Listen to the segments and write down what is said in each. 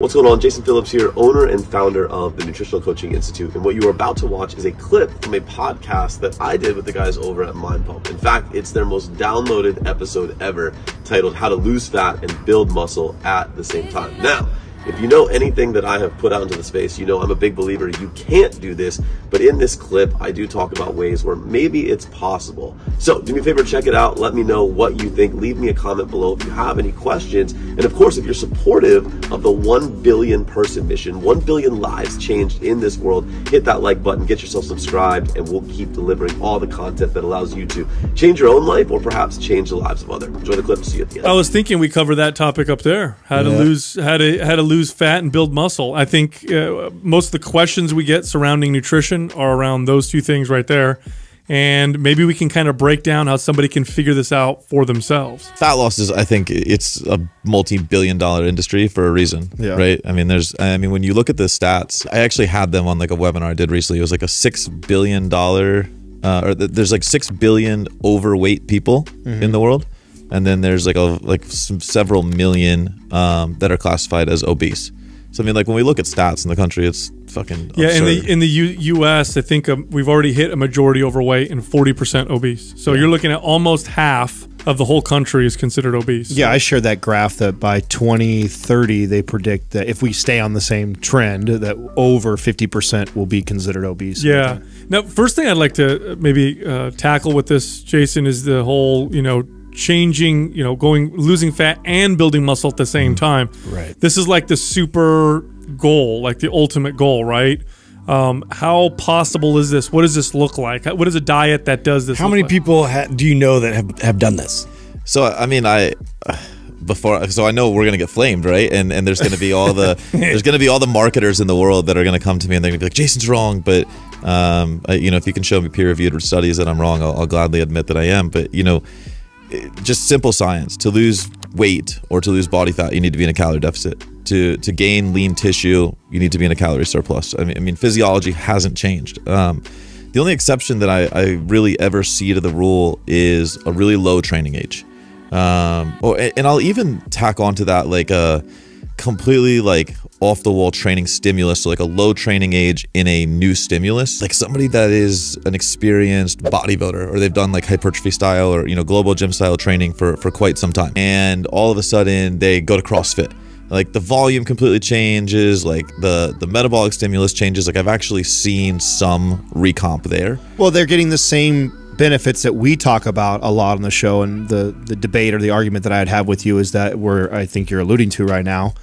What's going on? Jason Phillips here, owner and founder of the Nutritional Coaching Institute. And what you are about to watch is a clip from a podcast that I did with the guys over at Recomp. In fact, it's their most downloaded episode ever, titled How to Lose Fat and Build Muscle at the Same Time. Now, if you know anything that I have put out into the space, you know I'm a big believer you can't do this, but in this clip, I do talk about ways where maybe it's possible. So do me a favor, check it out. Let me know what you think. Leave me a comment below if you have any questions. And of course, if you're supportive of the 1 billion person mission, 1 billion lives changed in this world, hit that like button, get yourself subscribed, and we'll keep delivering all the content that allows you to change your own life or perhaps change the lives of others. Enjoy the clip. See you at the end. I was thinking we covered that topic up there. How to lose fat and build muscle. I think most of the questions we get surrounding nutrition are around those two things right there. And maybe we can kind of break down how somebody can figure this out for themselves. Fat loss is, I think, it's a multi-billion-dollar industry for a reason, right? I mean, when you look at the stats, I actually had them on like a webinar I did recently. It was like a $6 billion, there's like 6 billion overweight people in the world. And then there's like several million that are classified as obese. So I mean, like when we look at stats in the country, it's fucking absurd. In the U.S., I think we've already hit a majority overweight and 40% obese. So you're looking at almost half of the whole country is considered obese. Yeah, I shared that graph that by 2030 they predict that if we stay on the same trend, that over 50% will be considered obese. Yeah. Now, first thing I'd like to maybe tackle with this, Jason, is the whole changing, losing fat and building muscle at the same time. Right. This is like the super goal, like the ultimate goal, right? How possible is this? What does this look like? What is a diet that does this? How many people do you know that have done this? So I mean, I know we're gonna get flamed, right? And there's gonna be all the there's gonna be all the marketers in the world that are gonna come to me and they're gonna be like, Jason's wrong, but if you can show me peer-reviewed studies that I'm wrong, I'll gladly admit that I am. But just simple science. To lose weight or to lose body fat, you need to be in a calorie deficit. To gain lean tissue, you need to be in a calorie surplus. I mean, physiology hasn't changed. The only exception that I really ever see to the rule is a really low training age. And I'll even tack onto that like a completely like off the wall training stimulus, so like a low training age in a new stimulus, like somebody that is an experienced bodybuilder or they've done like hypertrophy style or global gym style training for quite some time, and all of a sudden they go to CrossFit. Like the volume completely changes, like the metabolic stimulus changes. Like I've actually seen some recomp there. Well, they're getting the same benefits that we talk about a lot on the show, and the debate or the argument that I'd have with you is that where I think you're alluding to right now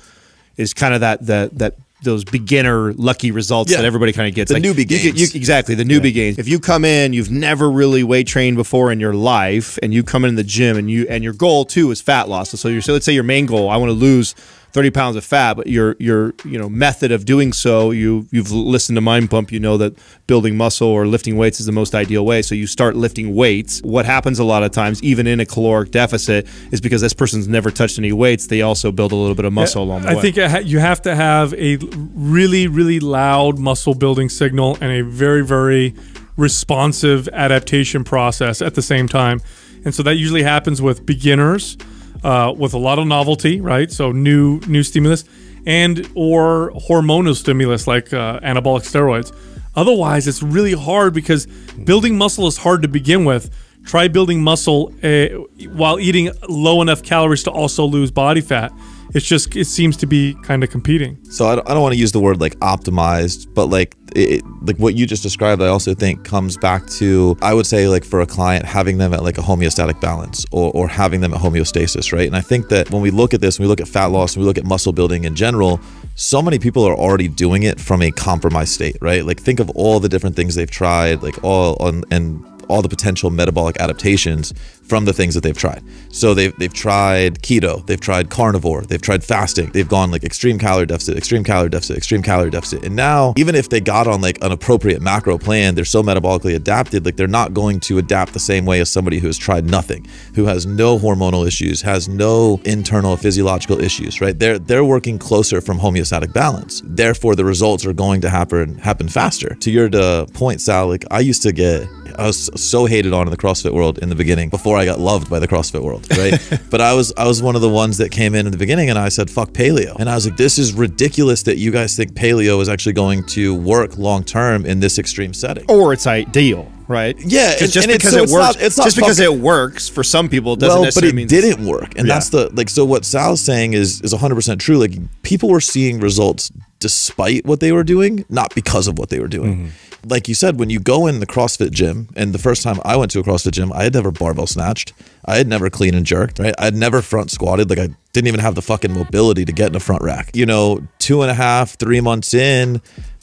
is kind of that those beginner lucky results that everybody kind of gets. The newbie gains. Exactly, the newbie gains. If you come in, you've never really weight trained before in your life, and you come in the gym and your goal too is fat loss. So let's say your main goal, I want to lose 30 pounds of fat, but your method of doing so, you've listened to Mind Pump, you know that building muscle or lifting weights is the most ideal way. So you start lifting weights. What happens a lot of times, even in a caloric deficit, is because this person's never touched any weights, they also build a little bit of muscle along the way. I think you have to have a really, really loud muscle building signal and a very, very responsive adaptation process at the same time. And so that usually happens with beginners, with a lot of novelty, right? So new stimulus or hormonal stimulus like anabolic steroids. Otherwise, it's really hard because building muscle is hard to begin with. Try building muscle while eating low enough calories to also lose body fat. It seems to be kind of competing. So I don't want to use the word like optimized, but like what you just described, I also think comes back to, I would say like for a client, having them at like a homeostatic balance or having them at homeostasis, right? And I think that when we look at this, when we look at fat loss, when we look at muscle building in general, so many people are already doing it from a compromised state, right? Like think of all the different things they've tried, like all the potential metabolic adaptations from the things that they've tried. So they've tried keto, they've tried carnivore, they've tried fasting, they've gone like extreme calorie deficit, extreme calorie deficit, extreme calorie deficit. And now, even if they got on like an appropriate macro plan, they're so metabolically adapted, like they're not going to adapt the same way as somebody who has tried nothing, who has no hormonal issues, has no internal physiological issues, right? They're working closer from homeostatic balance. Therefore, the results are going to happen faster. To your point, Sal, like I used to get I was so hated on in the CrossFit world in the beginning before I got loved by the CrossFit world, right? But I was one of the ones that came in the beginning and I said, fuck paleo. And I was like, this is ridiculous that you guys think paleo is actually going to work long-term in this extreme setting. Or it's ideal, right? Yeah. Just because it works, just because it works for some people doesn't necessarily mean. But it didn't work. And that's so what Sal's saying is 100% true. Like, people were seeing results despite what they were doing, not because of what they were doing. Like you said, when you go in the CrossFit gym, and the first time I went to a CrossFit gym, I had never barbell snatched. I had never clean and jerked, right? I had never front squatted. Like, I didn't even have the fucking mobility to get in a front rack. 2.5, 3 months in,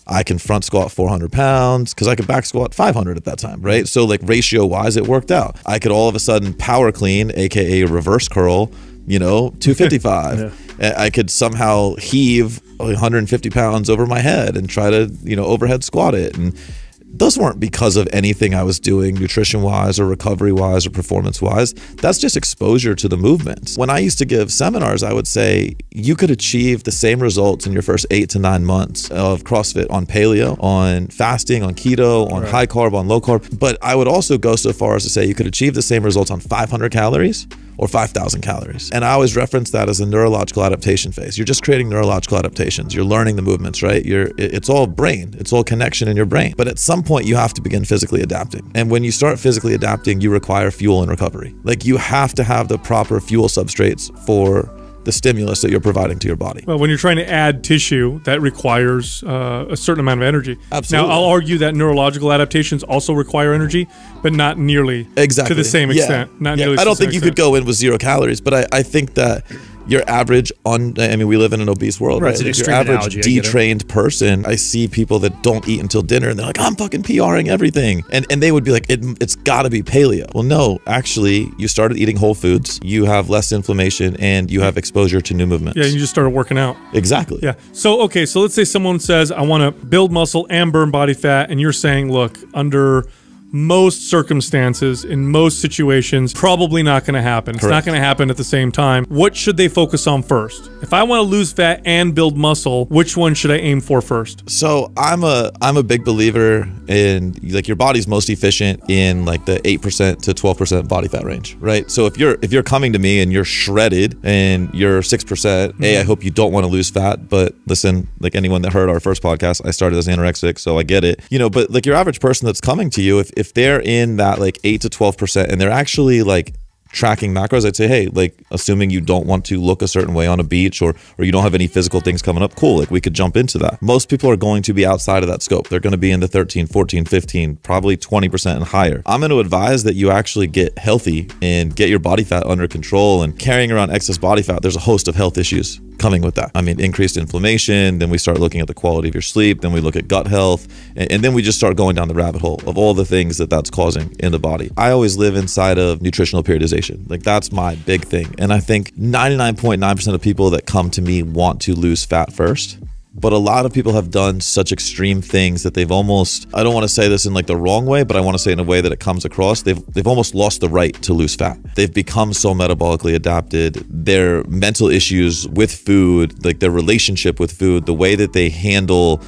I can front squat 400 pounds because I could back squat 500 at that time, right? So like ratio wise, it worked out. I could all of a sudden power clean, AKA reverse curl, 255. I could somehow heave 150 pounds over my head and try to, overhead squat it. And those weren't because of anything I was doing nutrition-wise or recovery-wise or performance-wise. That's just exposure to the movement. When I used to give seminars, I would say you could achieve the same results in your first 8 to 9 months of CrossFit on paleo, on fasting, on keto, on high carb, on low carb. But I would also go so far as to say you could achieve the same results on 500 calories or 5,000 calories. And I always reference that as a neurological adaptation phase. You're just creating neurological adaptations. You're learning the movements, right? It's all brain. It's all connection in your brain. But at some point, you have to begin physically adapting. And when you start physically adapting, you require fuel and recovery. Like, you have to have the proper fuel substrates for the stimulus that you're providing to your body. Well, when you're trying to add tissue, that requires a certain amount of energy. Absolutely. Now, I'll argue that neurological adaptations also require energy, but not nearly to the same extent. Not nearly. I don't think you could go in with 0 calories, but I think that your average we live in an obese world, right? It's your average detrained person, I see people that don't eat until dinner and they're like, I'm fucking PRing everything. And they would be like, it's gotta be paleo. Well, no, actually, you started eating whole foods, you have less inflammation, and you have exposure to new movements. Yeah, you just started working out. Exactly. Yeah. So, okay, so let's say someone says, I wanna build muscle and burn body fat, and you're saying, look, under most circumstances, in most situations, probably not going to happen. It's not going to happen at the same time. What should they focus on first? If I want to lose fat and build muscle, which one should I aim for first? So I'm a big believer in, like, your body's most efficient in like the 8% to 12% body fat range, right? So if you're coming to me and you're shredded and you're 6%, I hope you don't want to lose fat, but listen, like anyone that heard our first podcast, I started as anorexic, so I get it. But like your average person that's coming to you, if they're in that like 8 to 12% and they're actually like tracking macros, I'd say, hey, like, assuming you don't want to look a certain way on a beach or you don't have any physical things coming up, cool, like we could jump into that. Most people are going to be outside of that scope. They're going to be in the 13, 14, 15, probably 20% and higher. I'm going to advise that you actually get healthy and get your body fat under control. And carrying around excess body fat, there's a host of health issues coming with that. I mean, increased inflammation, then we start looking at the quality of your sleep, then we look at gut health, and then we just start going down the rabbit hole of all the things that's causing in the body. I always live inside of nutritional periodization. Like, that's my big thing. And I think 99.9% of people that come to me want to lose fat first. But a lot of people have done such extreme things that they've almost, I don't want to say this in like the wrong way, but I want to say in a way that it comes across, they've almost lost the right to lose fat. They've become so metabolically adapted. Their mental issues with food, like their relationship with food, the way that they handle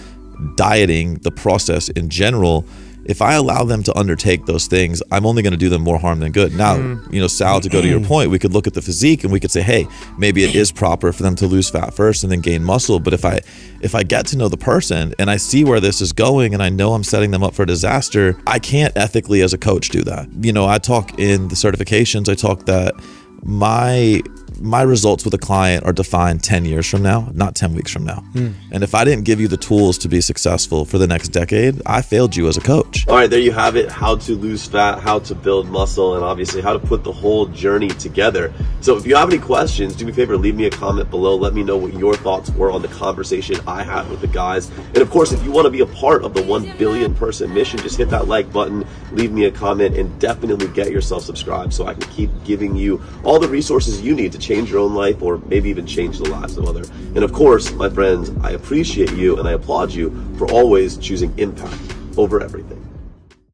dieting, the process in general, if I allow them to undertake those things, I'm only going to do them more harm than good. Now, Sal, to go to your point, we could look at the physique and we could say, hey, maybe it is proper for them to lose fat first and then gain muscle. But if I get to know the person and I see where this is going and I know I'm setting them up for disaster, I can't ethically as a coach do that. I talk in the certifications, I talk that my results with a client are defined 10 years from now, not 10 weeks from now. And if I didn't give you the tools to be successful for the next decade, I failed you as a coach. All right, there you have it. How to lose fat, how to build muscle, and obviously how to put the whole journey together. So if you have any questions, do me a favor, leave me a comment below. Let me know what your thoughts were on the conversation I had with the guys. And of course, if you want to be a part of the 1 billion person mission, just hit that like button, leave me a comment, and definitely get yourself subscribed so I can keep giving you all the resources you need to change your own life or maybe even change the lives of others. And of course, my friends, I appreciate you and I applaud you for always choosing impact over everything.